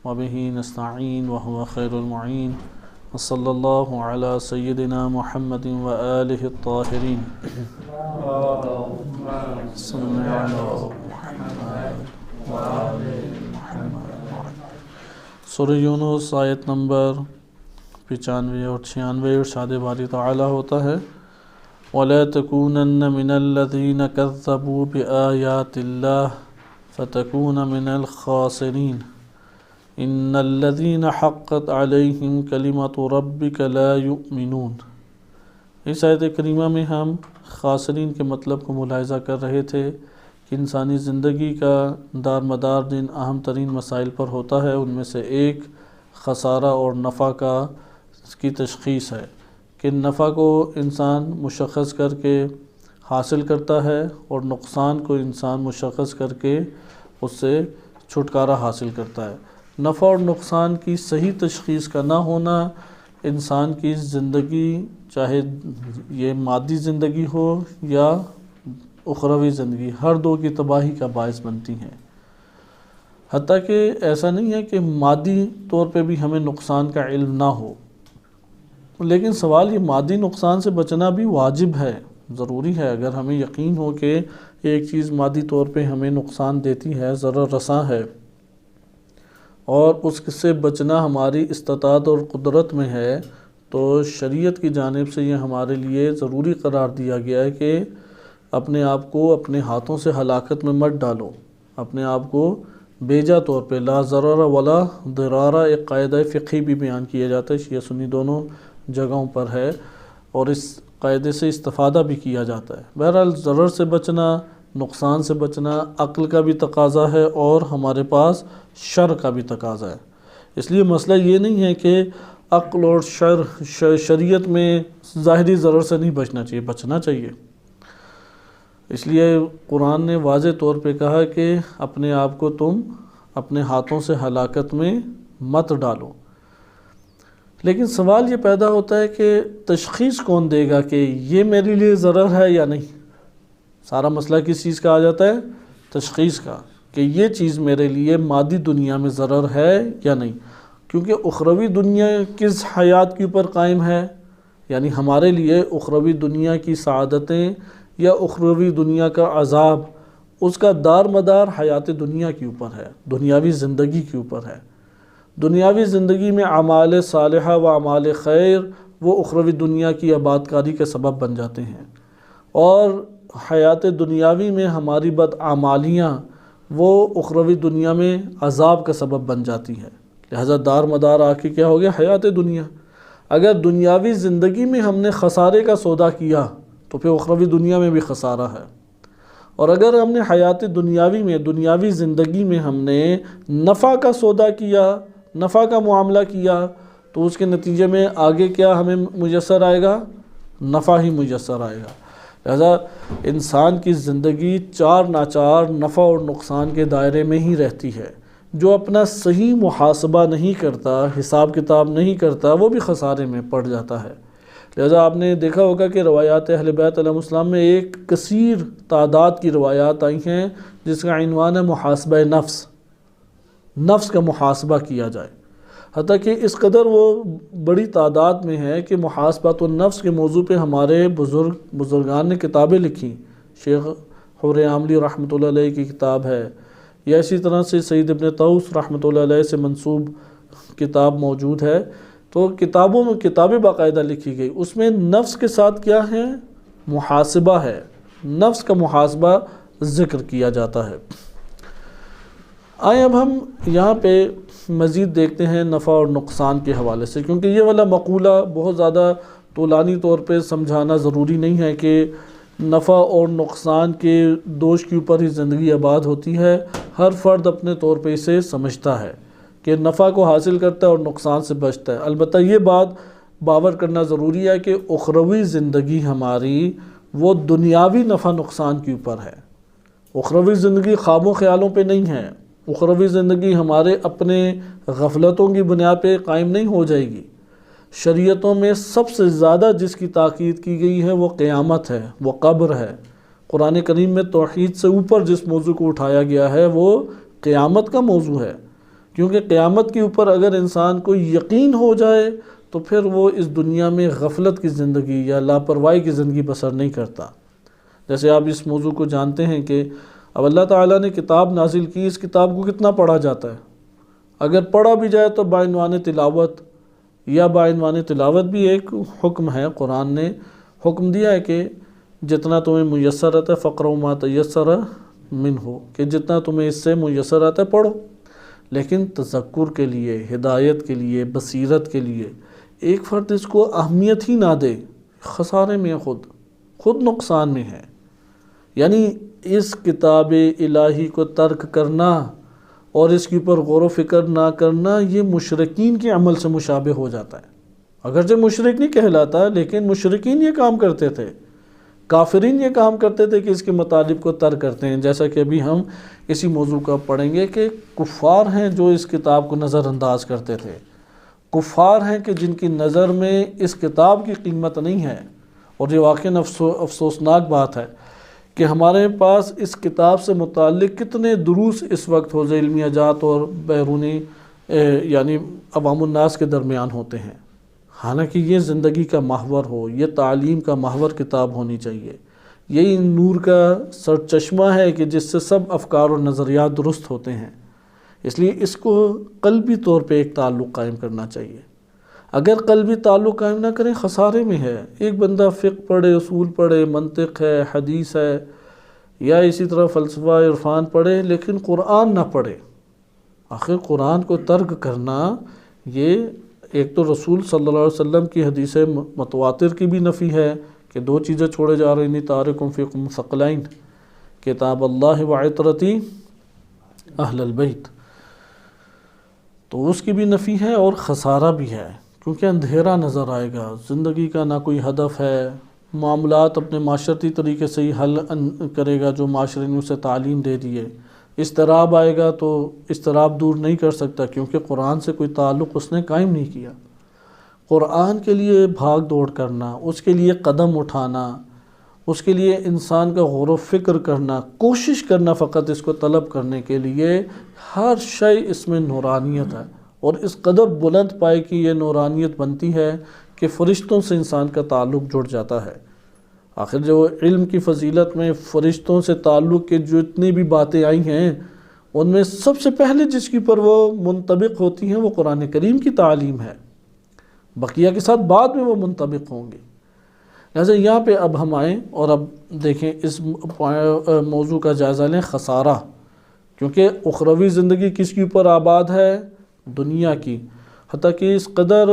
وبه نستعين وهو خير المعين وصلى الله على سيدنا محمد وآله الطاهرين صلى على محمد وآل محمد. سورہ یونس آیت نمبر 95 اور 96 ارشاد باری تعالی ہوتا ہے وَلَا تَكُونَنَّ مِنَ الَّذِينَ كَذَّبُوا بِآيَاتِ اللَّهِ فَتَكُونَ مِنَ الْخَاسِرِينَ إِنَّ الَّذِينَ حَقَّتْ عَلَيْهِمْ كَلِمَةُ رَبِّكَ لَا يُؤْمِنُونَ. اس آیت کریمہ میں ہم خاسرین کے مطلب کو ملاحظہ کر رہے تھے کہ انسانی زندگی کا دار مدار جن اہم ترین مسائل پر ہوتا ہے ان میں سے ایک خسارہ اور نفع کی تشخیص ہے کہ نفع کو انسان مشخص کر کے حاصل کرتا ہے اور نقصان کو انسان مشخص کر کے اس سے چھٹکارا حاصل کرتا ہے. نفع اور نقصان کی صحیح تشخیص کا نہ ہونا انسان کی زندگی چاہے یہ مادی زندگی ہو یا اخروی زندگی ہر دو کی تباہی کا باعث بنتی ہیں. حتیٰ کہ ایسا نہیں ہے کہ مادی طور پہ بھی ہمیں نقصان کا علم نہ ہو، لیکن سوال یہ مادی نقصان سے بچنا بھی واجب ہے، ضروری ہے. اگر ہمیں یقین ہو کہ ایک چیز مادی طور پہ ہمیں نقصان دیتی ہے، ضرر رساں ہے، اور اس سے بچنا ہماری استطاعت اور قدرت میں ہے، تو شریعت کی جانب سے یہ ہمارے لیے ضروری قرار دیا گیا ہے کہ اپنے آپ کو اپنے ہاتھوں سے ہلاکت میں مت ڈالو، اپنے آپ کو بیجا طور پہ لا ضرر ولا ضرارہ ایک قاعدہ فقہی بھی بیان کیا جاتا ہے، شیعہ سنی دونوں جگہوں پر ہے، اور اس قاعدے سے استفادہ بھی کیا جاتا ہے. بہرحال ضرر سے بچنا، نقصان سے بچنا عقل کا بھی تقاضا ہے اور ہمارے پاس شر کا بھی تقاضا ہے. اس لیے مسئلہ یہ نہیں ہے کہ عقل اور شریعت میں ظاہری ضرر سے نہیں بچنا چاہیے، بچنا چاہیے. اس لیے قرآن نے واضح طور پہ کہا کہ اپنے آپ کو تم اپنے ہاتھوں سے ہلاکت میں مت ڈالو. لیکن سوال یہ پیدا ہوتا ہے کہ تشخیص کون دے گا کہ یہ میرے لیے ضرر ہے یا نہیں؟ سارا مسئلہ کس چیز کا آ جاتا ہے؟ تشخیص کا، کہ یہ چیز میرے لیے مادی دنیا میں ضرر ہے یا نہیں. کیونکہ اخروی دنیا کس حیات کے اوپر قائم ہے، یعنی ہمارے لیے اخروی دنیا کی سعادتیں یا اخروی دنیا کا عذاب، اس کا دار مدار حیات دنیا کے اوپر ہے، دنیاوی زندگی کے اوپر ہے. دنیاوی زندگی میں اعمال صالحہ و اعمال خیر وہ اخروی دنیا کی آبادکاری کے سبب بن جاتے ہیں، اور حیات دنیاوی میں ہماری بدعمالیاں وہ اخروی دنیا میں عذاب کا سبب بن جاتی ہیں. لہذا دار مدار آ کے کیا ہو گیا؟ حیات دنیا. اگر دنیاوی زندگی میں ہم نے خسارے کا سودا کیا تو پھر اخروی دنیا میں بھی خسارہ ہے، اور اگر ہم نے حیات دنیاوی میں دنیاوی زندگی میں ہم نے نفع کا سودا کیا، نفع کا معاملہ کیا، تو اس کے نتیجے میں آگے کیا ہمیں میسر آئے گا؟ نفع ہی میسر آئے گا. لہذا انسان کی زندگی چار ناچار نفع اور نقصان کے دائرے میں ہی رہتی ہے. جو اپنا صحیح محاسبہ نہیں کرتا، حساب کتاب نہیں کرتا، وہ بھی خسارے میں پڑ جاتا ہے. لہذا آپ نے دیکھا ہوگا کہ روایات اہل بیت علیہ السلام میں ایک کثیر تعداد کی روایات آئی ہیں جس کا عنوان ہے محاسبہ نفس، نفس کا محاسبہ کیا جائے. حتیٰ کہ اس قدر وہ بڑی تعداد میں ہے کہ محاسبۃ النفس کے موضوع پہ ہمارے بزرگان نے کتابیں لکھی. شیخ حور عاملی رحمۃ اللہ علیہ کی کتاب ہے، یا اسی طرح سے سید ابن طوس رحمۃ اللہ علیہ سے منسوب کتاب موجود ہے. تو کتابوں میں کتابیں باقاعدہ لکھی گئی، اس میں نفس کے ساتھ کیا ہے؟ محاسبہ ہے، نفس کا محاسبہ ذکر کیا جاتا ہے. آئیں اب ہم یہاں پہ مزید دیکھتے ہیں نفع اور نقصان کے حوالے سے، کیونکہ یہ والا مقولہ بہت زیادہ طولانی طور پہ سمجھانا ضروری نہیں ہے کہ نفع اور نقصان کے دوش کے اوپر ہی زندگی آباد ہوتی ہے. ہر فرد اپنے طور پہ اسے سمجھتا ہے کہ نفع کو حاصل کرتا ہے اور نقصان سے بچتا ہے. البتہ یہ بات باور کرنا ضروری ہے کہ اخروی زندگی ہماری وہ دنیاوی نفع نقصان کے اوپر ہے. اخروی زندگی خواب و خیالوں پہ نہیں ہے. اخروی زندگی ہمارے اپنے غفلتوں کی بنیاد پہ قائم نہیں ہو جائے گی. شریعتوں میں سب سے زیادہ جس کی تاکید کی گئی ہے وہ قیامت ہے، وہ قبر ہے. قرآن کریم میں توحید سے اوپر جس موضوع کو اٹھایا گیا ہے وہ قیامت کا موضوع ہے. کیونکہ قیامت کے اوپر اگر انسان کو یقین ہو جائے تو پھر وہ اس دنیا میں غفلت کی زندگی یا لاپرواہی کی زندگی بسر نہیں کرتا۔ جیسے آپ اس موضوع کو جانتے ہیں کہ اب اللہ تعالیٰ نے کتاب نازل کی، اس کتاب کو کتنا پڑھا جاتا ہے؟ اگر پڑھا بھی جائے تو بعنوان تلاوت، یا بعنوان تلاوت بھی ایک حکم ہے، قرآن نے حکم دیا ہے کہ جتنا تمہیں میسر آتا ہے فقرؤ ما تیسر منہ، کہ جتنا تمہیں اس سے میسر آتا ہے پڑھو۔ لیکن تذکر کے لیے، ہدایت کے لیے، بصیرت کے لیے ایک فرد اس کو اہمیت ہی نہ دے، خسارے میں خود نقصان میں ہے۔ یعنی اس کتاب الہی کو ترک کرنا اور اس کے اوپر غور و فکر نہ کرنا، یہ مشرکین کے عمل سے مشابہ ہو جاتا ہے۔ اگرچہ مشرک نہیں کہلاتا لیکن مشرکین یہ کام کرتے تھے، کافرین یہ کام کرتے تھے کہ اس کے مطالب کو ترک کرتے ہیں، جیسا کہ ابھی ہم اسی موضوع کا پڑھیں گے کہ کفار ہیں جو اس کتاب کو نظر انداز کرتے تھے، کفار ہیں کہ جن کی نظر میں اس کتاب کی قیمت نہیں ہے۔ اور یہ واقعاً افسوسناک بات ہے کہ ہمارے پاس اس کتاب سے متعلق کتنے دروس اس وقت حوزہ علمیات اور بیرونی یعنی عوام الناس کے درمیان ہوتے ہیں، حالانکہ یہ زندگی کا محور ہو، یہ تعلیم کا محور کتاب ہونی چاہیے، یہی نور کا سرچشمہ ہے کہ جس سے سب افکار اور نظریات درست ہوتے ہیں۔ اس لیے اس کو قلبی طور پہ ایک تعلق قائم کرنا چاہیے۔ اگر قلبی تعلق قائم نہ کریں خسارے میں ہے۔ ایک بندہ فقہ پڑھے، اصول پڑھے، منطق ہے، حدیث ہے، یا اسی طرح فلسفہ عرفان پڑھے لیکن قرآن نہ پڑھے۔ آخر قرآن کو ترک کرنا یہ ایک تو رسول صلی اللہ علیہ وسلم کی حدیث متواتر کی بھی نفی ہے کہ دو چیزیں چھوڑے جا رہے ہیں، تارکم فیکم ثقلین، کتاب اللہ و عطرتی اہل البیت، تو اس کی بھی نفی ہے اور خسارہ بھی ہے، کیونکہ اندھیرا نظر آئے گا، زندگی کا نہ کوئی ہدف ہے، معاملات اپنے معاشرتی طریقے سے ہی حل کرے گا جو معاشرے نے اسے تعلیم دے دیے، اضطراب آئے گا تو اضطراب دور نہیں کر سکتا کیونکہ قرآن سے کوئی تعلق اس نے قائم نہیں کیا۔ قرآن کے لیے بھاگ دوڑ کرنا، اس کے لیے قدم اٹھانا، اس کے لیے انسان کا غور و فکر کرنا، کوشش کرنا فقط اس کو طلب کرنے کے لیے، ہر شے اس میں نورانیت ہے، اور اس قدر بلند پائے کہ یہ نورانیت بنتی ہے کہ فرشتوں سے انسان کا تعلق جڑ جاتا ہے۔ آخر جو علم کی فضیلت میں فرشتوں سے تعلق کے جو اتنی بھی باتیں آئی ہیں، ان میں سب سے پہلے جس کی پر وہ منطبق ہوتی ہیں وہ قرآن کریم کی تعلیم ہے، بقیہ کے ساتھ بعد میں وہ منطبق ہوں گے۔ لہٰذا یہاں پہ اب ہم آئیں اور اب دیکھیں اس موضوع کا جائزہ لیں، خسارہ، کیونکہ اخروی زندگی کس کے اوپر آباد ہے؟ دنیا کی، حتیٰ کہ اس قدر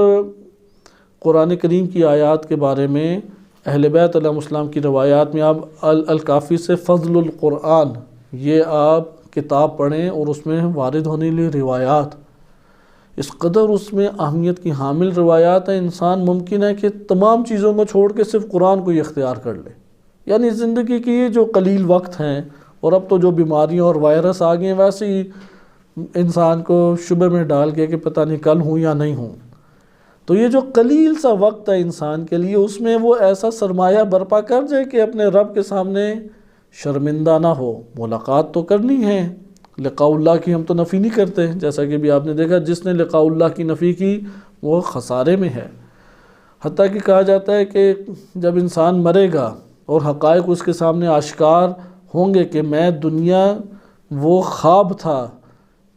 قرآن کریم کی آیات کے بارے میں اہل بیت علیہ السلام کی روایات میں آپ الکافی سے فضل القرآن یہ آپ کتاب پڑھیں اور اس میں وارد ہونے لی روایات، اس قدر اس میں اہمیت کی حامل روایات ہیں، انسان ممکن ہے کہ تمام چیزوں کو چھوڑ کے صرف قرآن کو ہی اختیار کر لے۔ یعنی زندگی کی یہ جو قلیل وقت ہیں، اور اب تو جو بیماریاں اور وائرس آ گئے ہیں ویسے ہی انسان کو شبہ میں ڈال کے کہ پتہ نہیں کل ہوں یا نہیں ہوں، تو یہ جو قلیل سا وقت ہے انسان کے لیے، اس میں وہ ایسا سرمایہ برپا کر جائے کہ اپنے رب کے سامنے شرمندہ نہ ہو۔ ملاقات تو کرنی ہے، لقاء اللہ کی ہم تو نفی نہیں کرتے، جیسا کہ بھی آپ نے دیکھا جس نے لقاء اللہ کی نفی کی وہ خسارے میں ہے۔ حتیٰ کہ کہا جاتا ہے کہ جب انسان مرے گا اور حقائق اس کے سامنے آشکار ہوں گے کہ میں دنیا وہ خواب تھا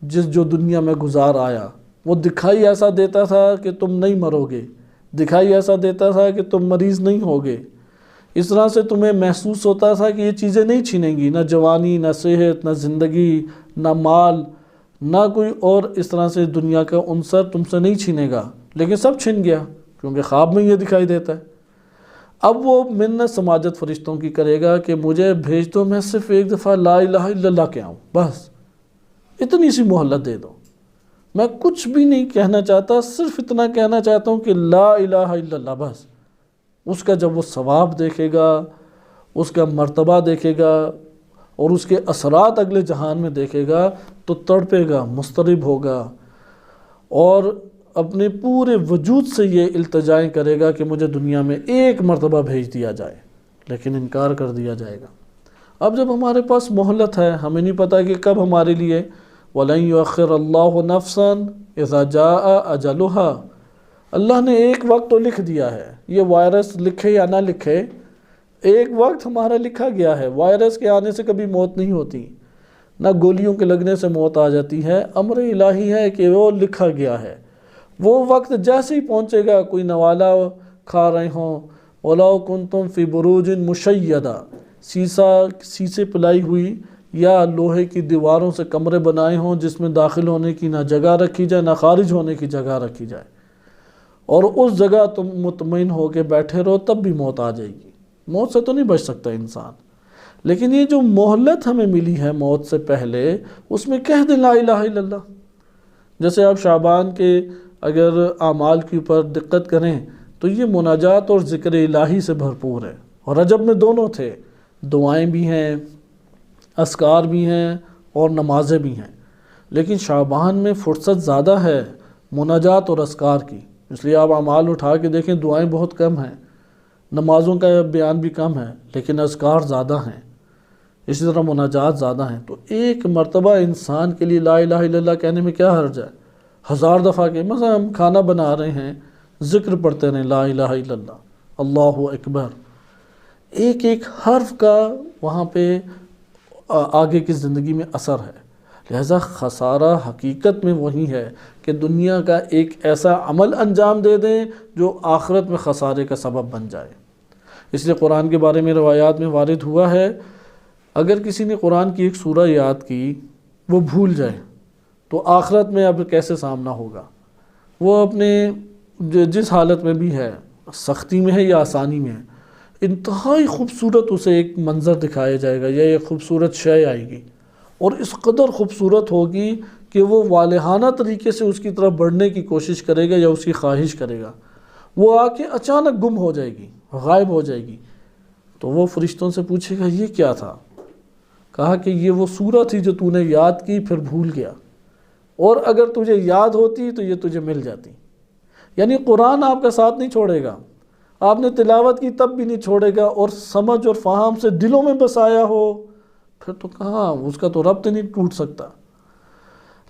جو دنیا میں گزار آیا، وہ دکھائی ایسا دیتا تھا کہ تم نہیں مرو گے، دکھائی ایسا دیتا تھا کہ تم مریض نہیں ہوگے، اس طرح سے تمہیں محسوس ہوتا تھا کہ یہ چیزیں نہیں چھینیں گی، نہ جوانی، نہ صحت، نہ زندگی، نہ مال، نہ کوئی اور اس طرح سے دنیا کا عنصر تم سے نہیں چھینے گا، لیکن سب چھن گیا کیونکہ خواب میں یہ دکھائی دیتا ہے۔ اب وہ منت سماجت فرشتوں کی کرے گا کہ مجھے بھیج دو، میں صرف ایک دفعہ لا الہ الا اللہ کے آؤں، بس اتنی سی مہلت دے دو، میں کچھ بھی نہیں کہنا چاہتا، صرف اتنا کہنا چاہتا ہوں کہ لا الہ الا اللہ، بس۔ اس کا جب وہ ثواب دیکھے گا، اس کا مرتبہ دیکھے گا اور اس کے اثرات اگلے جہان میں دیکھے گا تو تڑپے گا، مضطرب ہوگا اور اپنے پورے وجود سے یہ التجائیں کرے گا کہ مجھے دنیا میں ایک مرتبہ بھیج دیا جائے، لیکن انکار کر دیا جائے گا۔ اب جب ہمارے پاس مہلت ہے، ہمیں نہیں پتہ کہ کب ہمارے لیے وَلَن يُؤَخِّرَ اللَّهُ نَفْسًا إِذَا جَاءَ أَجَلُهَا، اللہ نے ایک وقت تو لکھ دیا ہے، یہ وائرس لکھے یا نہ لکھے ایک وقت ہمارا لکھا گیا ہے۔ وائرس کے آنے سے کبھی موت نہیں ہوتی، نہ گولیوں کے لگنے سے موت آ جاتی ہے، امر الہی ہے کہ وہ لکھا گیا ہے۔ وہ وقت جیسے ہی پہنچے گا، کوئی نوالا کھا رہے ہوں، وَلَوْ كُنْتُمْ فِي بُرُوجٍ مُشَيَّدَةٍ، سیسے پلائی ہوئی یا لوہے کی دیواروں سے کمرے بنائے ہوں جس میں داخل ہونے کی نہ جگہ رکھی جائے نہ خارج ہونے کی جگہ رکھی جائے، اور اس جگہ تم مطمئن ہو کے بیٹھے رہو، تب بھی موت آ جائے گی۔ موت سے تو نہیں بچ سکتا انسان، لیکن یہ جو مہلت ہمیں ملی ہے موت سے پہلے، اس میں کہہ دیں لا الہ الا اللہ۔ جیسے آپ شعبان کے اگر اعمال کے اوپر دقت کریں تو یہ مناجات اور ذکر الہی سے بھرپور ہے، اور رجب میں دونوں تھے، دعائیں بھی ہیں، اذکار بھی ہیں اور نمازیں بھی ہیں، لیکن شعبان میں فرصت زیادہ ہے مناجات اور اذکار کی، اس لیے آپ اعمال اٹھا کے دیکھیں دعائیں بہت کم ہیں، نمازوں کا بیان بھی کم ہے، لیکن اذکار زیادہ ہیں، اسی طرح مناجات زیادہ ہیں۔ تو ایک مرتبہ انسان کے لیے لا الہ الا اللہ کہنے میں کیا حرج ہے؟ 1000 دفعہ کے، مثلا ہم کھانا بنا رہے ہیں، ذکر پڑھتے رہیں لا الہ الا اللہ، اللہ اکبر، ایک ایک حرف کا وہاں پہ آگے کی زندگی میں اثر ہے۔ لہذا خسارہ حقیقت میں وہی ہے کہ دنیا کا ایک ایسا عمل انجام دے دیں جو آخرت میں خسارے کا سبب بن جائے۔ اس لیے قرآن کے بارے میں روایات میں وارد ہوا ہے، اگر کسی نے قرآن کی ایک سورہ یاد کی، وہ بھول جائے تو آخرت میں اب کیسے سامنا ہوگا؟ وہ اپنے جس حالت میں بھی ہے، سختی میں ہے یا آسانی میں ہے، انتہائی خوبصورت اسے ایک منظر دکھایا جائے گا یا ایک خوبصورت شے آئے گی، اور اس قدر خوبصورت ہوگی کہ وہ والہانہ طریقے سے اس کی طرف بڑھنے کی کوشش کرے گا یا اس کی خواہش کرے گا، وہ آ کے اچانک گم ہو جائے گی، غائب ہو جائے گی۔ تو وہ فرشتوں سے پوچھے گا یہ کیا تھا؟ کہا کہ یہ وہ سورہ تھی جو تو نے یاد کی پھر بھول گیا، اور اگر تجھے یاد ہوتی تو یہ تجھے مل جاتی۔ یعنی قرآن آپ کا ساتھ نہیں چھوڑے گا، آپ نے تلاوت کی تب بھی نہیں چھوڑے گا، اور سمجھ اور فہم سے دلوں میں بسایا ہو پھر تو کہاں، اس کا تو ربط نہیں ٹوٹ سکتا۔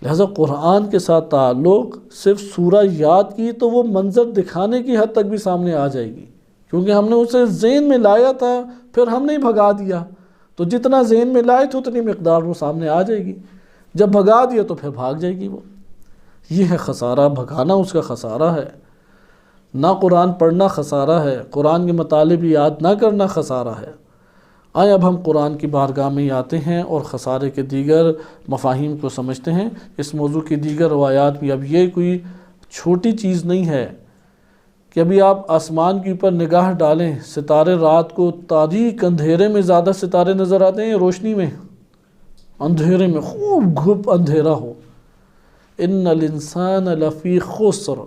لہذا قرآن کے ساتھ تعلق صرف سورہ یاد کی تو وہ منظر دکھانے کی حد تک بھی سامنے آ جائے گی، کیونکہ ہم نے اسے ذہن میں لایا تھا، پھر ہم نے بھگا دیا، تو جتنا ذہن میں لائے تو اتنی مقدار وہ سامنے آ جائے گی، جب بھگا دیا تو پھر بھاگ جائے گی وہ۔ یہ ہے خسارہ، بھگانا اس کا خسارہ ہے، نہ قرآن پڑھنا خسارہ ہے، قرآن کے مطالب یاد نہ کرنا خسارہ ہے۔ آئیں اب ہم قرآن کی بارگاہ میں آتے ہیں اور خسارے کے دیگر مفاہیم کو سمجھتے ہیں۔ اس موضوع کی دیگر روایات بھی، اب یہ کوئی چھوٹی چیز نہیں ہے کہ ابھی آپ آسمان کے اوپر نگاہ ڈالیں، ستارے رات کو تاریک اندھیرے میں زیادہ ستارے نظر آتے ہیں، روشنی میں، اندھیرے میں خوب گھپ اندھیرا ہو۔ ان الانسان لفی خسر،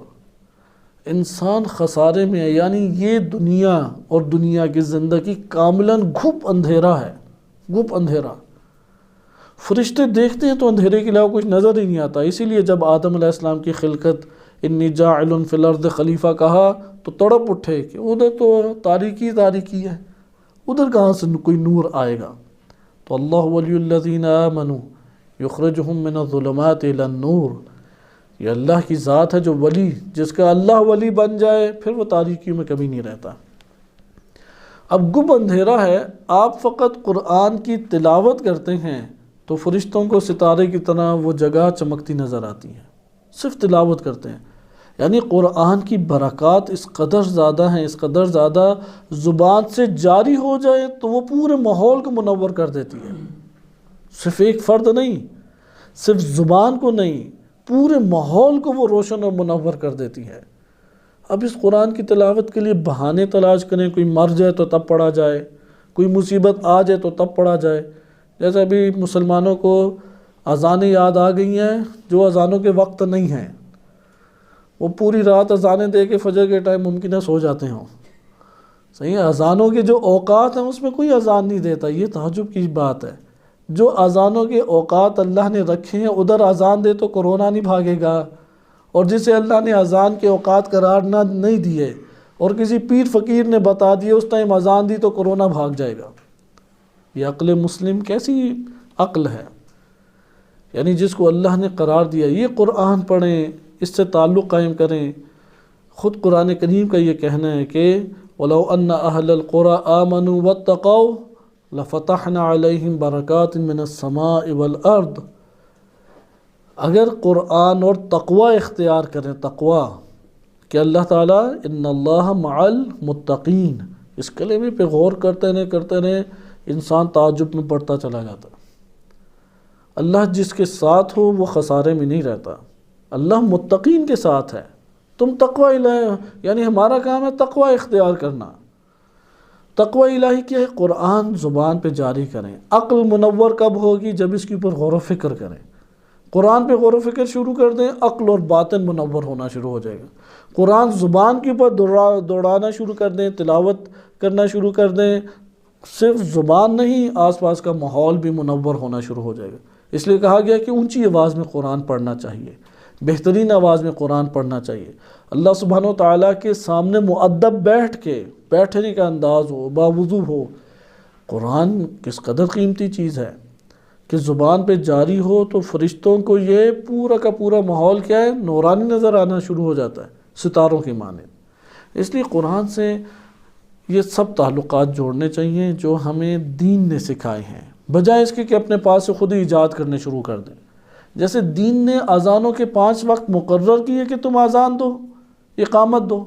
انسان خسارے میں ہے، یعنی یہ دنیا اور دنیا کی زندگی کاملاً گھپ اندھیرا ہے، گھپ اندھیرا۔ فرشتے دیکھتے ہیں تو اندھیرے کے علاوہ کچھ نظر ہی نہیں آتا، اسی لیے جب آدم علیہ السلام کی خلقت انی جاعل فی الارض خلیفہ کہا تو تڑپ اٹھے کہ ادھر تو تاریکی تاریکی ہے، ادھر کہاں سے کوئی نور آئے گا؟ تو اللہ ولی الذین آمنوا یخرجہم من الظلمات الی النور، یہ اللہ کی ذات ہے جو ولی، جس کا اللہ ولی بن جائے پھر وہ تاریکیوں میں کبھی نہیں رہتا۔ اب گھپ اندھیرا ہے، آپ فقط قرآن کی تلاوت کرتے ہیں تو فرشتوں کو ستارے کی طرح وہ جگہ چمکتی نظر آتی ہے، صرف تلاوت کرتے ہیں۔ یعنی قرآن کی برکات اس قدر زیادہ ہیں، اس قدر زیادہ، زبان سے جاری ہو جائے تو وہ پورے ماحول کو منور کر دیتی ہے، صرف ایک فرد نہیں، صرف زبان کو نہیں، پورے ماحول کو وہ روشن اور منور کر دیتی ہے۔ اب اس قرآن کی تلاوت کے لیے بہانے تلاش کریں، کوئی مر جائے تو تب پڑھا جائے، کوئی مصیبت آ جائے تو تب پڑھا جائے۔ جیسے ابھی مسلمانوں کو اذانیں یاد آ گئی ہیں جو اذانوں کے وقت نہیں ہیں، وہ پوری رات اذانیں دے کے فجر کے ٹائم ممکن ہے سو جاتے ہوں۔ صحیح ہے، اذانوں کے جو اوقات ہیں اس میں کوئی اذان نہیں دیتا، یہ تعجب کی بات ہے۔ جو اذانوں کے اوقات اللہ نے رکھے ہیں ادھر اذان دے تو کورونا نہیں بھاگے گا، اور جسے اللہ نے اذان کے اوقات قرار نہیں دیے اور کسی پیر فقیر نے بتا دیے اس ٹائم اذان دی تو کورونا بھاگ جائے گا۔ یہ عقل مسلم کیسی عقل ہے؟ یعنی جس کو اللہ نے قرار دیا یہ قرآن پڑھیں، اس سے تعلق قائم کریں۔ خود قرآن کریم کا یہ کہنا ہے کہ وَلَوْ أَنَّ أَهْلَ الْقُرَىٰ آمَنُوا وَاتَّقَوْا لَفَتَحْنَا عَلَيْهِمْ بَرَكَاتٍ مِّنَ السَّمَاءِ وَالْأَرْضِ، اگر قرآن اور تقوی اختیار کریں، تقوی کہ اللہ تعالیٰ ان اللہ مع المتقین، اس کلمے پہ غور کرتے رہیں انسان تعجب میں پڑتا چلا جاتا۔ اللہ جس کے ساتھ ہو وہ خسارے میں نہیں رہتا، اللہ متقین کے ساتھ ہے۔ تم تقوی الہی، یعنی ہمارا کام ہے تقوی اختیار کرنا۔ تقوی الہی کیا ہے؟ قرآن زبان پہ جاری کریں۔ عقل منور کب ہوگی؟ جب اس کے اوپر غور و فکر کریں۔ قرآن پہ غور و فکر شروع کر دیں، عقل اور باطن منور ہونا شروع ہو جائے گا۔ قرآن زبان کے اوپر دوڑانا شروع کر دیں، تلاوت کرنا شروع کر دیں، صرف زبان نہیں آس پاس کا ماحول بھی منور ہونا شروع ہو جائے گا۔ اس لیے کہا گیا کہ اونچی آواز میں قرآن پڑھنا چاہیے، بہترین آواز میں قرآن پڑھنا چاہیے۔ اللہ سبحانہ و تعالیٰ کے سامنے مؤدب بیٹھنے کا انداز ہو، باوضو ہو۔ قرآن کس قدر قیمتی چیز ہے کہ زبان پہ جاری ہو تو فرشتوں کو یہ پورا کا پورا ماحول کیا ہے؟ نورانی نظر آنا شروع ہو جاتا ہے، ستاروں کی مانند۔ اس لیے قرآن سے یہ سب تعلقات جوڑنے چاہیے جو ہمیں دین نے سکھائے ہیں، بجائے اس کے کہ اپنے پاس سے خود ہی ایجاد کرنے شروع کر دیں۔ جیسے دین نے اذانوں کے 5 وقت مقرر کیے کہ تم اذان دو، اقامت دو،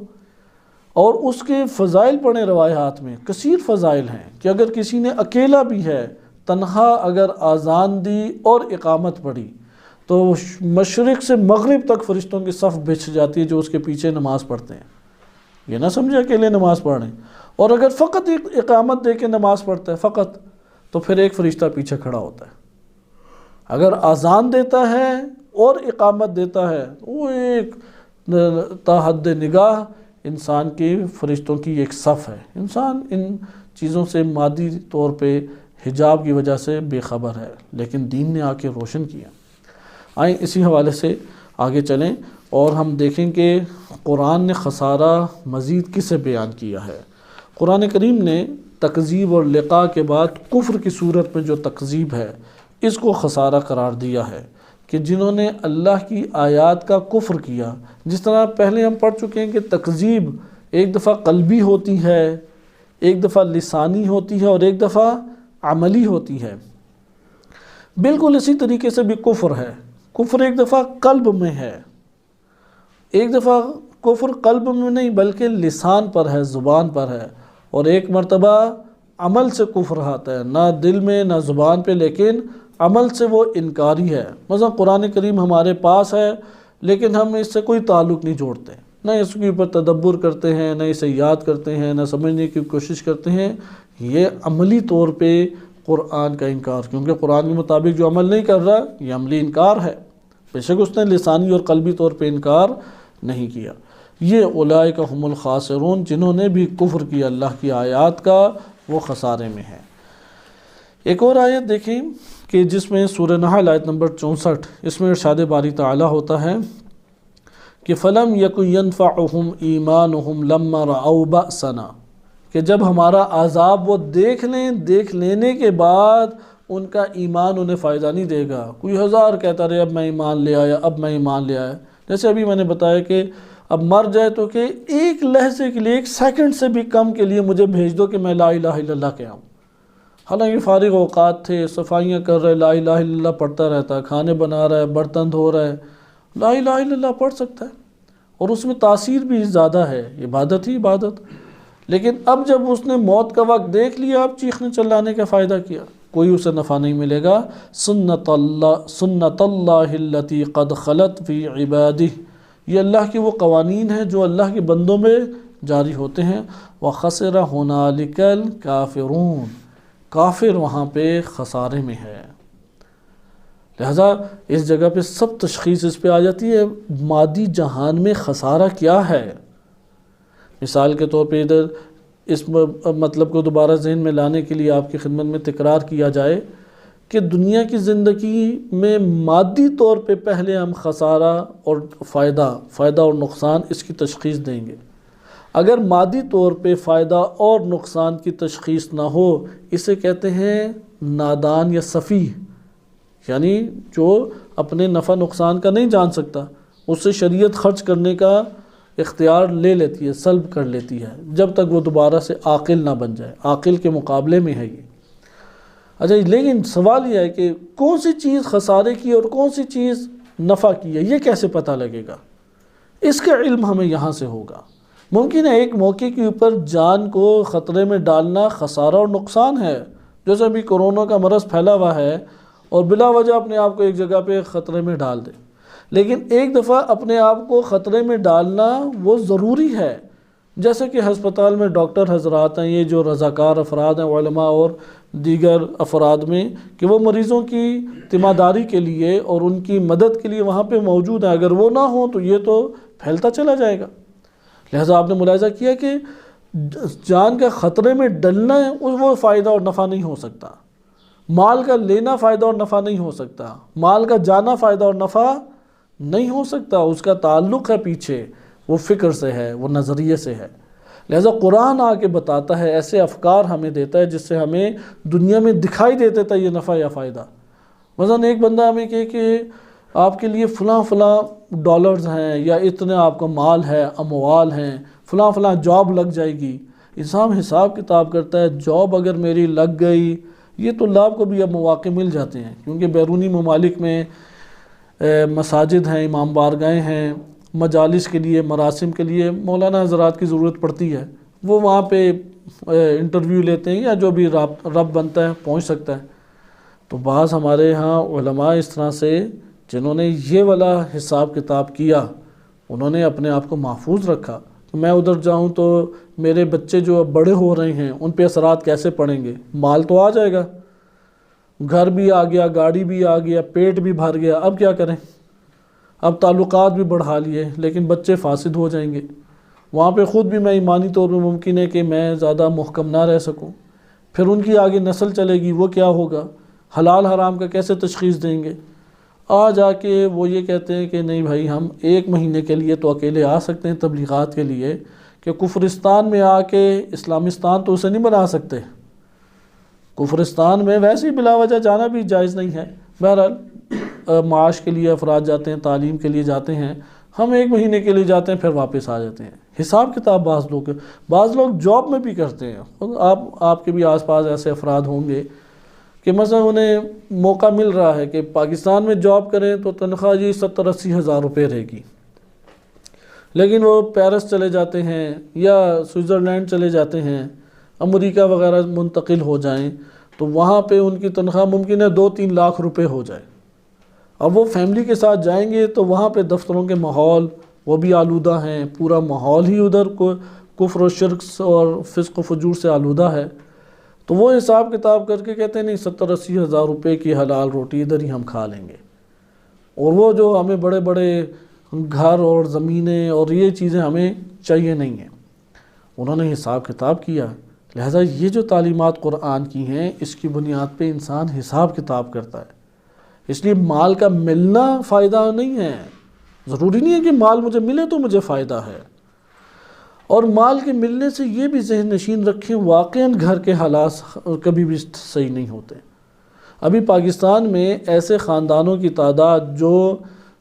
اور اس کے فضائل پڑھیں۔ روایات میں کثیر فضائل ہیں کہ اگر کسی نے اکیلا بھی ہے، تنہا اگر اذان دی اور اقامت پڑھی تو مشرق سے مغرب تک فرشتوں کی صف بچھ جاتی ہے جو اس کے پیچھے نماز پڑھتے ہیں۔ یہ نہ سمجھے اکیلے نماز پڑھ رہے ہیں، اور اگر فقط اقامت دے کے نماز پڑھتا ہے فقط، تو پھر ایک فرشتہ پیچھے کھڑا ہوتا ہے۔ اگر اذان دیتا ہے اور اقامت دیتا ہے، وہ ایک تا حد نگاہ انسان کے فرشتوں کی ایک صف ہے۔ انسان ان چیزوں سے مادی طور پہ حجاب کی وجہ سے بے خبر ہے، لیکن دین نے آ کے روشن کیا۔ آئیں اسی حوالے سے آگے چلیں اور ہم دیکھیں کہ قرآن نے خسارہ مزید کسے بیان کیا ہے۔ قرآن کریم نے تکذیب اور لقاء کے بعد کفر کی صورت میں جو تکذیب ہے اس کو خسارہ قرار دیا ہے کہ جنہوں نے اللہ کی آیات کا کفر کیا۔ جس طرح پہلے ہم پڑھ چکے ہیں کہ تکذیب ایک دفعہ قلبی ہوتی ہے، ایک دفعہ لسانی ہوتی ہے اور ایک دفعہ عملی ہوتی ہے، بالکل اسی طریقے سے بھی کفر ہے۔ کفر ایک دفعہ قلب میں ہے، ایک دفعہ کفر قلب میں نہیں بلکہ لسان پر ہے، زبان پر ہے، اور ایک مرتبہ عمل سے کفر آتا ہے، نہ دل میں نہ زبان پہ لیکن عمل سے وہ انکاری ہے۔ مثلا قرآن کریم ہمارے پاس ہے لیکن ہم اس سے کوئی تعلق نہیں جوڑتے، نہ اس کے اوپر تدبر کرتے ہیں، نہ اسے یاد کرتے ہیں، نہ سمجھنے کی کوشش کرتے ہیں۔ یہ عملی طور پہ قرآن کا انکار، کیونکہ قرآن کے مطابق جو عمل نہیں کر رہا یہ عملی انکار ہے، بے شک اس نے لسانی اور قلبی طور پہ انکار نہیں کیا۔ یہ اولئک هم الخاسرون، جنہوں نے بھی کفر کیا اللہ کی آیات کا وہ خسارے میں ہیں۔ ایک اور آیت دیکھیں کہ جس میں سورہ نحل آیت نمبر 64، اس میں ارشاد باری تعالیٰ ہوتا ہے کہ فَلَمْ يَكُنْ يَنْفَعُهُمْ إِيمَانُهُمْ لَمَّا رَأَوْا بَأْسَنَا، کہ جب ہمارا عذاب وہ دیکھ لینے کے بعد ان کا ایمان انہیں فائدہ نہیں دے گا۔ کوئی ہزار کہتا رہے اب میں ایمان لے آیا، اب میں ایمان لے آیا، جیسے ابھی میں نے بتایا کہ اب مر جائے تو کہ ایک لحظے کے لیے، ایک سیکنڈ سے بھی کم کے لیے مجھے بھیج دو کہ میں لا الہ الا اللہ کہہ آؤں۔ حالانکہ فارغ اوقات تھے، صفائیاں کر رہے، لا الہ الا اللہ پڑھتا رہتا، کھانے بنا رہا ہے، برتن دھو رہا ہے، لا الہ الا اللہ پڑھ سکتا ہے اور اس میں تاثیر بھی زیادہ ہے، عبادت ہی عبادت۔ لیکن اب جب اس نے موت کا وقت دیکھ لیا، اب چیخنے چلانے کا فائدہ کیا؟ کوئی اسے نفع نہیں ملے گا۔ سنت اللہ التی قد خلت فی عبادہ، یہ اللہ کے وہ قوانین ہیں جو اللہ کے بندوں میں جاری ہوتے ہیں۔ وَخَسِرَ هُنَالِكَ الْكَافِرُونَ، کافر وہاں پہ خسارے میں ہے۔ لہذا اس جگہ پہ سب تشخیص اس پہ آ جاتی ہے مادی جہان میں خسارہ کیا ہے۔ مثال کے طور پہ ادھر اس مطلب کو دوبارہ ذہن میں لانے کے لیے آپ کی خدمت میں تکرار کیا جائے کہ دنیا کی زندگی میں مادی طور پہ پہلے ہم خسارہ اور فائدہ اور نقصان اس کی تشخیص دیں گے۔ اگر مادی طور پہ فائدہ اور نقصان کی تشخیص نہ ہو، اسے کہتے ہیں نادان یا سفیہ، یعنی جو اپنے نفع نقصان کا نہیں جان سکتا، اس سے شریعت خرچ کرنے کا اختیار لے لیتی ہے، سلب کر لیتی ہے، جب تک وہ دوبارہ سے عاقل نہ بن جائے، عاقل کے مقابلے میں ہے یہ۔ اچھا، لیکن سوال یہ ہے کہ کون سی چیز خسارے کی اور کون سی چیز نفع کی ہے، یہ کیسے پتہ لگے گا؟ اس کا علم ہمیں یہاں سے ہوگا۔ ممکن ہے ایک موقع کے اوپر جان کو خطرے میں ڈالنا خسارہ اور نقصان ہے، جیسے ابھی کورونا کا مرض پھیلا ہوا ہے اور بلا وجہ اپنے آپ کو ایک جگہ پہ خطرے میں ڈال دے، لیکن ایک دفعہ اپنے آپ کو خطرے میں ڈالنا وہ ضروری ہے، جیسے کہ ہسپتال میں ڈاکٹر حضرات ہیں، یہ جو رضاکار افراد ہیں، علماء اور دیگر افراد میں، کہ وہ مریضوں کی تیمارداری کے لیے اور ان کی مدد کے لیے وہاں پہ موجود ہیں، اگر وہ نہ ہوں تو یہ تو پھیلتا چلا جائے گا۔ لہٰذا آپ نے ملاحظہ کیا کہ جان کا خطرے میں ڈلنا ہے وہ فائدہ اور نفع نہیں ہو سکتا، مال کا لینا فائدہ اور نفع نہیں ہو سکتا، مال کا جانا فائدہ اور نفع نہیں ہو سکتا، اس کا تعلق ہے پیچھے، وہ فکر سے ہے، وہ نظریے سے ہے۔ لہٰذا قرآن آ کے بتاتا ہے، ایسے افکار ہمیں دیتا ہے جس سے ہمیں دنیا میں دکھائی دیتا تھا یہ نفع یا فائدہ۔ مثلا ایک بندہ ہمیں کہے کہ آپ کے لیے فلاں فلاں ڈالرز ہیں، یا اتنا آپ کا مال ہے، اموال ہیں، فلاں فلاں جاب لگ جائے گی۔ انسان حساب کتاب کرتا ہے، جاب اگر میری لگ گئی، یہ طلاب کو بھی اب مواقع مل جاتے ہیں، کیونکہ بیرونی ممالک میں مساجد ہیں، امام بارگاہیں ہیں، مجالس کے لیے، مراسم کے لیے مولانا حضرات کی ضرورت پڑتی ہے، وہ وہاں پہ انٹرویو لیتے ہیں، یا جو بھی رب بنتا ہے پہنچ سکتا ہے۔ تو بعض ہمارے ہاں علماء اس طرح سے جنہوں نے یہ والا حساب کتاب کیا، انہوں نے اپنے آپ کو محفوظ رکھا کہ میں ادھر جاؤں تو میرے بچے جو اب بڑے ہو رہے ہیں ان پہ اثرات کیسے پڑیں گے، مال تو آ جائے گا، گھر بھی آ گیا، گاڑی بھی آ گیا، پیٹ بھی بھر گیا، اب کیا کریں؟ اب تعلقات بھی بڑھا لیے، لیکن بچے فاسد ہو جائیں گے، وہاں پہ خود بھی میں ایمانی طور پہ ممکن ہے کہ میں زیادہ محکم نہ رہ سکوں، پھر ان کی آگے نسل چلے گی، وہ کیا ہوگا، حلال حرام کا کیسے تشخیص دیں گے؟ آ جا کے وہ یہ کہتے ہیں کہ نہیں بھائی، ہم 1 مہینے کے لیے تو اکیلے آ سکتے ہیں تبلیغات کے لیے، کہ کفرستان میں آ کے اسلامستان تو اسے نہیں بنا سکتے، کفرستان میں ویسے ہی بلا وجہ جانا بھی جائز نہیں ہے۔ بہرحال معاش کے لیے افراد جاتے ہیں، تعلیم کے لیے جاتے ہیں، ہم 1 مہینے کے لیے جاتے ہیں، پھر واپس آ جاتے ہیں۔ حساب کتاب بعض لوگ جاب میں بھی کرتے ہیں، آپ کے بھی آس پاس ایسے افراد ہوں گے کہ مثلا انہیں موقع مل رہا ہے کہ پاکستان میں جاب کریں تو تنخواہ جی 70-80 ہزار روپے رہے گی، لیکن وہ پیرس چلے جاتے ہیں یا سوئٹزرلینڈ چلے جاتے ہیں، امریکہ وغیرہ منتقل ہو جائیں، تو وہاں پہ ان کی تنخواہ ممکن ہے 2-3 لاکھ روپے ہو جائے۔ اب وہ فیملی کے ساتھ جائیں گے تو وہاں پہ دفتروں کے ماحول وہ بھی آلودہ ہیں، پورا ماحول ہی ادھر کو کفر و شرک اور فسق و فجور سے آلودہ ہے، تو وہ حساب کتاب کر کے کہتے ہیں نہیں 70-80 ہزار روپے کی حلال روٹی ادھر ہی ہم کھا لیں گے، اور وہ جو ہمیں بڑے بڑے گھر اور زمینیں اور یہ چیزیں ہمیں چاہیے نہیں ہیں۔ انہوں نے حساب کتاب کیا، لہٰذا یہ جو تعلیمات قرآن کی ہیں اس کی بنیاد پہ انسان حساب کتاب کرتا ہے۔ اس لیے مال کا ملنا فائدہ نہیں ہے، ضروری نہیں ہے کہ مال مجھے ملے تو مجھے فائدہ ہے، اور مال کے ملنے سے یہ بھی ذہن نشین رکھیں واقعاً گھر کے حالات کبھی بھی صحیح نہیں ہوتے۔ ابھی پاکستان میں ایسے خاندانوں کی تعداد جو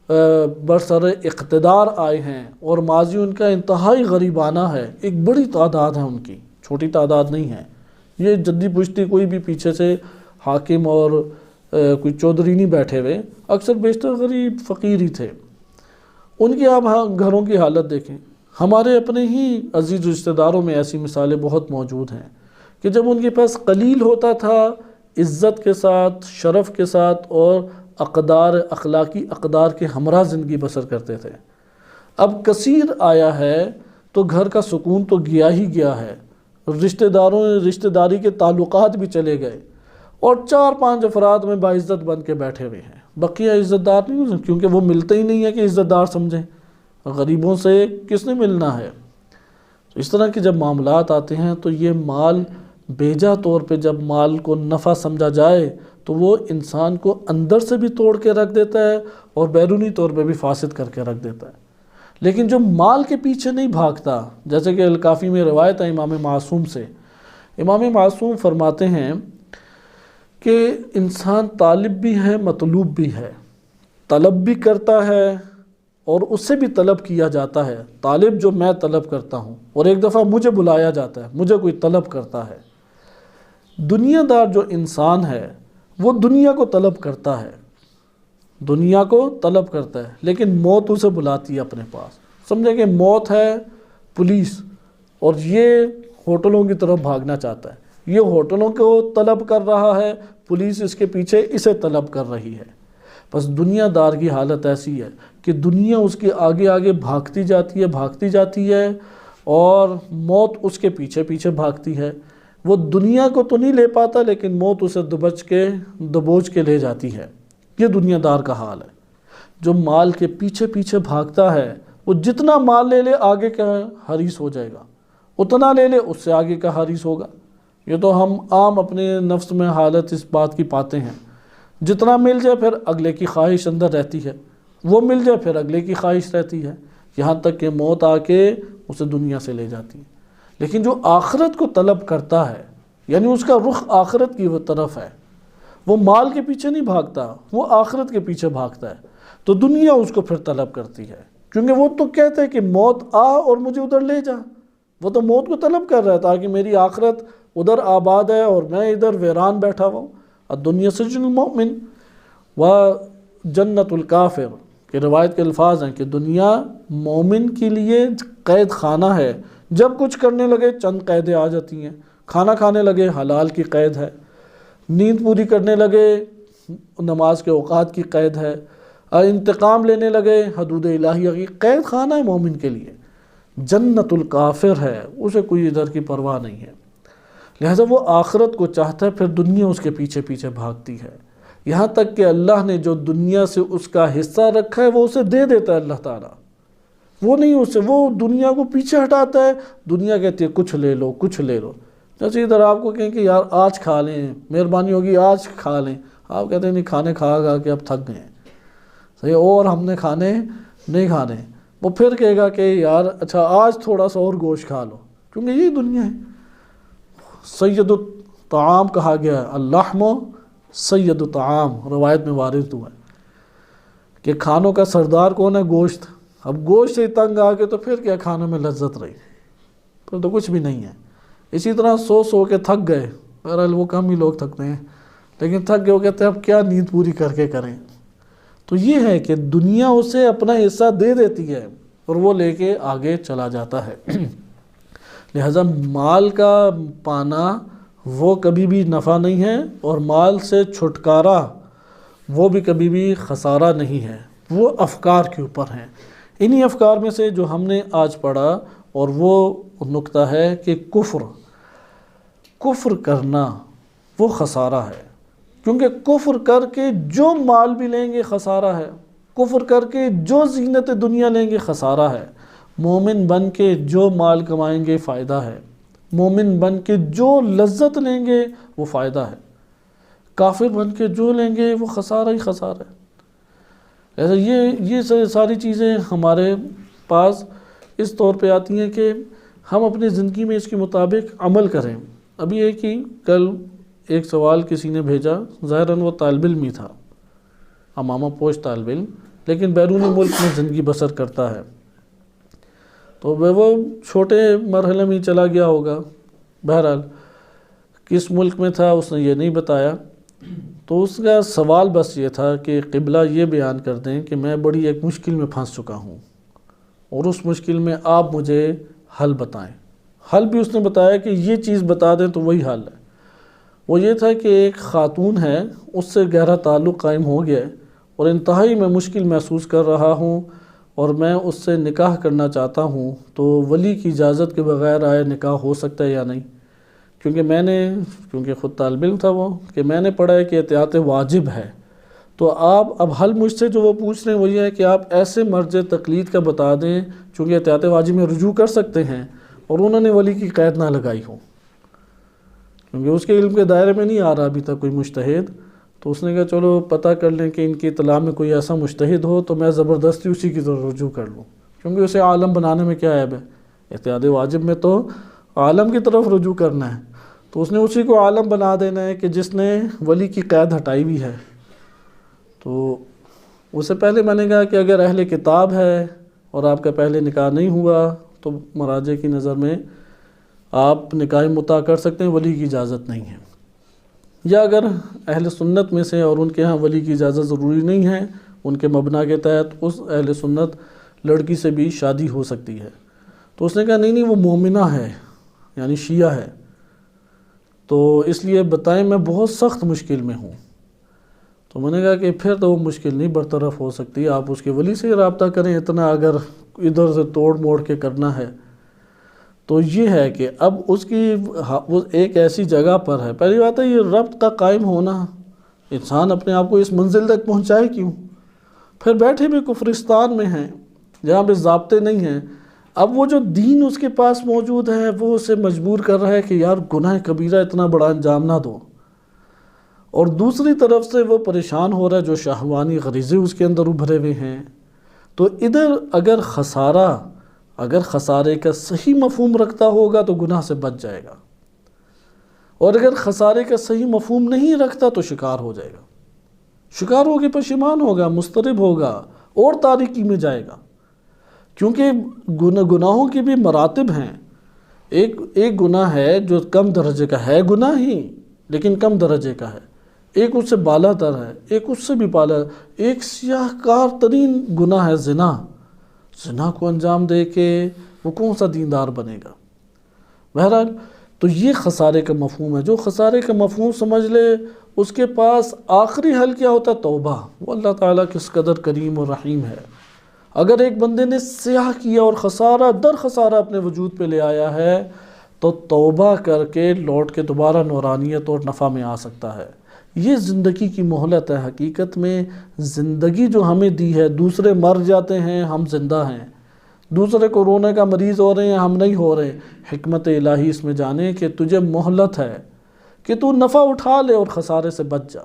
برسر اقتدار آئے ہیں اور ماضی ان کا انتہائی غریبانہ ہے، ایک بڑی تعداد ہے ان کی، چھوٹی تعداد نہیں ہے، یہ جدی پشتی کوئی بھی پیچھے سے حاکم اور کوئی چودھری نہیں بیٹھے ہوئے، اکثر بیشتر غریب فقیر ہی تھے۔ ان کی آپ گھروں کی حالت دیکھیں، ہمارے اپنے ہی عزیز رشتہ داروں میں ایسی مثالیں بہت موجود ہیں کہ جب ان کے پاس قلیل ہوتا تھا، عزت کے ساتھ، شرف کے ساتھ اور اخلاقی اقدار کے ہمراہ زندگی بسر کرتے تھے۔ اب کثیر آیا ہے تو گھر کا سکون تو گیا ہی گیا ہے، رشتہ داری کے تعلقات بھی چلے گئے، اور 4-5 افراد میں باعزت بن کے بیٹھے ہوئے ہیں، بقیہ عزت دار نہیں، کیونکہ وہ ملتے ہی نہیں ہے کہ عزت دار سمجھیں، غریبوں سے کس نے ملنا ہے۔ تو اس طرح کے جب معاملات آتے ہیں تو یہ مال بیجا طور پہ جب مال کو نفع سمجھا جائے تو وہ انسان کو اندر سے بھی توڑ کے رکھ دیتا ہے اور بیرونی طور پہ بھی فاسد کر کے رکھ دیتا ہے۔ لیکن جو مال کے پیچھے نہیں بھاگتا، جیسے کہ الکافی میں روایت ہے امام معصوم سے، امام معصوم فرماتے ہیں کہ انسان طالب بھی ہے مطلوب بھی ہے، طلب بھی کرتا ہے اور اس سے بھی طلب کیا جاتا ہے۔ طالب جو میں طلب کرتا ہوں، اور ایک دفعہ مجھے بلایا جاتا ہے، مجھے کوئی طلب کرتا ہے۔ دنیا دار جو انسان ہے وہ دنیا کو طلب کرتا ہے، دنیا کو طلب کرتا ہے، لیکن موت اسے بلاتی ہے اپنے پاس۔ سمجھے کہ موت ہے پولیس اور یہ ہوٹلوں کی طرف بھاگنا چاہتا ہے، یہ ہوٹلوں کو طلب کر رہا ہے، پولیس اس کے پیچھے اسے طلب کر رہی ہے۔ بس دنیا دار کی حالت ایسی ہے کہ دنیا اس کے آگے آگے بھاگتی جاتی ہے اور موت اس کے پیچھے پیچھے بھاگتی ہے۔ وہ دنیا کو تو نہیں لے پاتا، لیکن موت اسے دبوچ کے لے جاتی ہے۔ یہ دنیا دار کا حال ہے۔ جو مال کے پیچھے پیچھے بھاگتا ہے وہ جتنا مال لے لے آگے کا حریص ہو جائے گا، اتنا لے لے اس سے آگے کا حریص ہوگا۔ یہ تو ہم عام اپنے نفس میں حالت اس بات کی پاتے ہیں۔ جتنا مل جائے پھر اگلے کی خواہش اندر رہتی ہے، وہ مل جائے پھر اگلے کی خواہش رہتی ہے، یہاں تک کہ موت آ کے اسے دنیا سے لے جاتی ہے۔ لیکن جو آخرت کو طلب کرتا ہے، یعنی اس کا رخ آخرت کی وہ طرف ہے، وہ مال کے پیچھے نہیں بھاگتا، وہ آخرت کے پیچھے بھاگتا ہے، تو دنیا اس کو پھر طلب کرتی ہے، کیونکہ وہ تو کہتا ہے کہ موت آ اور مجھے ادھر لے جا۔ وہ تو موت کو طلب کر رہا ہے تاکہ میری آخرت ادھر آباد ہے اور میں ادھر ویران بیٹھا ہوا ہوں۔ الدنیا سجن المؤمن و جنت الکافر کہ روایت کے الفاظ ہیں کہ دنیا مومن کے لیے قید خانہ ہے۔ جب کچھ کرنے لگے چند قیدیں آ جاتی ہیں، کھانا کھانے لگے حلال کی قید ہے، نیند پوری کرنے لگے نماز کے اوقات کی قید ہے، انتقام لینے لگے حدود الہیہ کی قید خانہ ہے مومن کے لیے۔ جنت الکافر ہے، اسے کوئی ادھر کی پرواہ نہیں ہے، لہذا وہ آخرت کو چاہتا ہے، پھر دنیا اس کے پیچھے پیچھے بھاگتی ہے، یہاں تک کہ اللہ نے جو دنیا سے اس کا حصہ رکھا ہے وہ اسے دے دیتا ہے اللہ تعالیٰ۔ وہ نہیں اسے، وہ دنیا کو پیچھے ہٹاتا ہے، دنیا کہتی ہے کچھ لے لو کچھ لے لو۔ جیسے ادھر آپ کو کہیں کہ یار آج کھا لیں، مہربانی ہوگی آج کھا لیں، آپ کہتے ہیں نہیں کھانے کھا کے اب تھک گئے ہیں، صحیح، اور ہم نے کھانے نہیں کھانے، وہ پھر کہے گا کہ یار اچھا آج تھوڑا سا اور گوشت کھا لو، کیونکہ یہی دنیا ہے۔ سید الطعام کہا گیا ہے، اللحم سید الطعام، روایت میں وارد ہوا ہے کہ کھانوں کا سردار کون ہے؟ گوشت۔ اب گوشت سے تنگ آ کے تو پھر کیا کھانے میں لذت رہی؟ پھر تو کچھ بھی نہیں ہے۔ اسی طرح سو کے تھک گئے، بہرحال وہ کم ہی لوگ تھکتے ہیں، لیکن تھک گئے وہ کہتے ہیں اب کیا نیند پوری کر کے کریں۔ تو یہ ہے کہ دنیا اسے اپنا حصہ دے دیتی ہے اور وہ لے کے آگے چلا جاتا ہے۔ لہذا مال کا پانا وہ کبھی بھی نفع نہیں ہے، اور مال سے چھٹکارا وہ بھی کبھی بھی خسارہ نہیں ہے، وہ افکار کے اوپر ہیں۔ انہی افکار میں سے جو ہم نے آج پڑھا، اور وہ نقطہ ہے کہ کفر کرنا وہ خسارہ ہے، کیونکہ کفر کر کے جو مال بھی لیں گے خسارہ ہے، کفر کر کے جو زینت دنیا لیں گے خسارہ ہے، مومن بن کے جو مال کمائیں گے فائدہ ہے، مومن بن کے جو لذت لیں گے وہ فائدہ ہے، کافر بن کے جو لیں گے وہ خسارہ ہی خسارہ ہے۔ ایسا یہ ساری چیزیں ہمارے پاس اس طور پہ آتی ہیں کہ ہم اپنی زندگی میں اس کے مطابق عمل کریں۔ ابھی ایک ہی کل ایک سوال کسی نے بھیجا، ظاہراً وہ طالب علم ہی تھا، امامہ پوش طالب علم، لیکن بیرون ملک میں زندگی بسر کرتا ہے، تو وہ چھوٹے مرحلے میں ہی چلا گیا ہوگا، بہرحال کس ملک میں تھا اس نے یہ نہیں بتایا، تو اس کا سوال بس یہ تھا کہ قبلہ یہ بیان کر دیں کہ میں بڑی ایک مشکل میں پھنس چکا ہوں، اور اس مشکل میں آپ مجھے حل بتائیں۔ حل بھی اس نے بتایا کہ یہ چیز بتا دیں تو وہی حل ہے۔ وہ یہ تھا کہ ایک خاتون ہے، اس سے گہرا تعلق قائم ہو گیا ہے، اور انتہائی میں مشکل محسوس کر رہا ہوں، اور میں اس سے نکاح کرنا چاہتا ہوں، تو ولی کی اجازت کے بغیر آیا نکاح ہو سکتا ہے یا نہیں؟ کیونکہ خود طالب علم تھا وہ، کہ میں نے پڑھا ہے کہ احتیاط واجب ہے، تو آپ اب حل مجھ سے جو وہ پوچھ رہے ہیں وہ یہ ہے کہ آپ ایسے مرجع تقلید کا بتا دیں چونکہ احتیاط واجب میں رجوع کر سکتے ہیں اور انہوں نے ولی کی قید نہ لگائی ہو، کیونکہ اس کے علم کے دائرے میں نہیں آ رہا ابھی تک کوئی مجتہد، تو اس نے کہا چلو پتہ کر لیں کہ ان کی اطلاع میں کوئی ایسا مجتہد ہو تو میں زبردستی اسی کی طرف رجوع کر لوں، کیونکہ اسے عالم بنانے میں کیا عیب ہے؟ احتیاط واجب میں تو عالم کی طرف رجوع کرنا ہے، تو اس نے اسی کو عالم بنا دینا ہے کہ جس نے ولی کی قید ہٹائی بھی ہے۔ تو اس سے پہلے میں نے کہا کہ اگر اہل کتاب ہے اور آپ کا پہلے نکاح نہیں ہوا تو مراجع کی نظر میں آپ نکاح متع کر سکتے ہیں، ولی کی اجازت نہیں ہے۔ یا اگر اہل سنت میں سے اور ان کے ہاں ولی کی اجازت ضروری نہیں ہے، ان کے مبنا کے تحت اس اہل سنت لڑکی سے بھی شادی ہو سکتی ہے۔ تو اس نے کہا نہیں وہ مومنہ ہے، یعنی شیعہ ہے، تو اس لیے بتائیں میں بہت سخت مشکل میں ہوں۔ تو میں نے کہا کہ پھر تو وہ مشکل نہیں برطرف ہو سکتی، آپ اس کے ولی سے رابطہ کریں، اتنا اگر ادھر سے توڑ موڑ کے کرنا ہے۔ تو یہ ہے کہ اب اس کی وہ ایک ایسی جگہ پر ہے، پہلی بات ہے یہ ربط کا قائم ہونا، انسان اپنے آپ کو اس منزل تک پہنچائے کیوں؟ پھر بیٹھے بھی کفرستان میں ہیں جہاں پہ ضابطے نہیں ہیں، اب وہ جو دین اس کے پاس موجود ہے وہ اسے مجبور کر رہا ہے کہ یار گناہ کبیرہ اتنا بڑا انجام نہ دو، اور دوسری طرف سے وہ پریشان ہو رہا ہے جو شہوانی غریزے اس کے اندر ابھرے ہوئے ہیں۔ تو ادھر اگر خسارے کا صحیح مفہوم رکھتا ہوگا تو گناہ سے بچ جائے گا، اور اگر خسارے کا صحیح مفہوم نہیں رکھتا تو شکار ہو جائے گا، شکار ہو کے پشیمان ہوگا، مضطرب ہوگا اور تاریکی میں جائے گا، کیونکہ گناہوں کی بھی مراتب ہیں۔ ایک گناہ ہے جو کم درجے کا ہے، گناہ ہی لیکن کم درجے کا ہے، ایک اس سے بالا تر ہے، ایک اس سے بھی بالا، ایک سیاہ کار ترین گناہ ہے زنا کو انجام دے کے وہ کون سا دیندار بنے گا؟ بہرحال تو یہ خسارے کا مفہوم ہے، جو خسارے کا مفہوم سمجھ لے اس کے پاس آخری حل کیا ہوتا ہے؟ توبہ۔ وہ اللہ تعالیٰ کس قدر کریم اور رحیم ہے، اگر ایک بندے نے سیاہ کیا اور خسارہ در خسارہ اپنے وجود پہ لے آیا ہے تو توبہ کر کے لوٹ کے دوبارہ نورانیت اور نفع میں آ سکتا ہے۔ یہ زندگی کی مہلت ہے، حقیقت میں زندگی جو ہمیں دی ہے، دوسرے مر جاتے ہیں ہم زندہ ہیں، دوسرے کورونا کا مریض ہو رہے ہیں ہم نہیں ہو رہے، حکمت الہی اس میں جانے کہ تجھے مہلت ہے کہ تو نفع اٹھا لے اور خسارے سے بچ جا،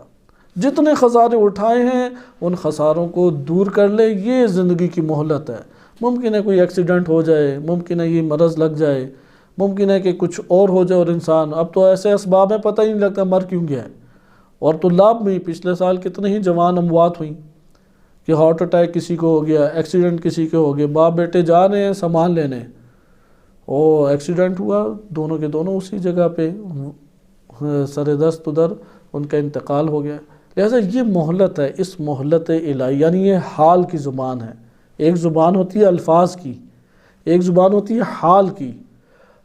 جتنے خسارے اٹھائے ہیں ان خساروں کو دور کر لے، یہ زندگی کی مہلت ہے۔ ممکن ہے کوئی ایکسیڈنٹ ہو جائے، ممکن ہے یہ مرض لگ جائے، ممکن ہے کہ کچھ اور ہو جائے، اور انسان اب تو ایسے اسباب ہیں پتہ ہی نہیں لگتا مر کیوں گیا ہے۔ اور طلاب میں پچھلے سال کتنے ہی جوان اموات ہوئیں کہ ہارٹ اٹیک کسی کو ہو گیا، ایکسیڈنٹ کسی کے ہو گیا، باپ بیٹے جا رہے ہیں سامان لینے، اور ایکسیڈنٹ ہوا، دونوں کے دونوں اسی جگہ پہ سر دست ادھر ان کا انتقال ہو گیا۔ لہٰذا یہ مہلت ہے، اس مہلت الہی، یعنی یہ حال کی زبان ہے۔ ایک زبان ہوتی ہے الفاظ کی، ایک زبان ہوتی ہے حال کی۔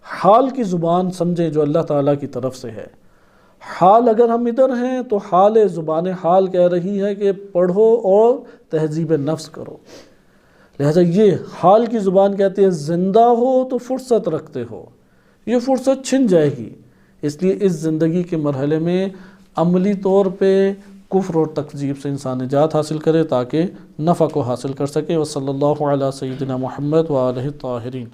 حال کی زبان سمجھیں جو اللہ تعالیٰ کی طرف سے ہے۔ حال اگر ہم ادھر ہیں تو حال زبان حال کہہ رہی ہے کہ پڑھو اور تہذیب نفس کرو۔ لہذا یہ حال کی زبان کہتے ہیں زندہ ہو تو فرصت رکھتے ہو، یہ فرصت چھن جائے گی، اس لیے اس زندگی کے مرحلے میں عملی طور پہ کفر اور تکذیب سے انسان نجات حاصل کرے تاکہ نفع کو حاصل کر سکے۔ وصلی اللہ علی سیدنا محمد وآلہ الطاہرین۔